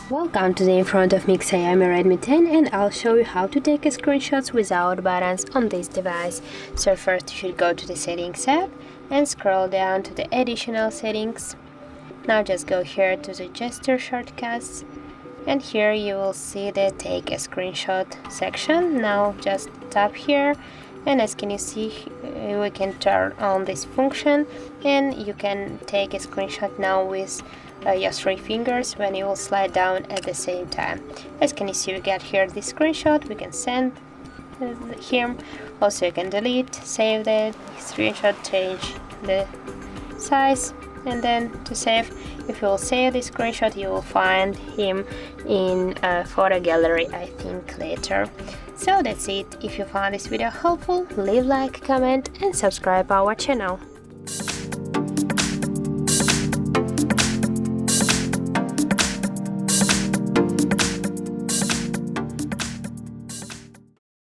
Welcome to the in front of me XIAOMI Redmi 10, and I'll show you how to take screenshots without buttons on this device. So first you should go to the settings app and scroll down to the additional settings. Now just go here to the gesture shortcuts, and here you will see the take a screenshot section. Now just tap here, and as can you see, we can turn on this function and you can take a screenshot now with your 3 fingers when you will slide down at the same time. As can you see, we get here the screenshot, we can send him, also you can delete, save the screenshot, change the size, and then to save. If you will save the screenshot, you will find him in a photo gallery, I think, later. So that's it. If you found this video helpful, leave like, comment and subscribe our channel.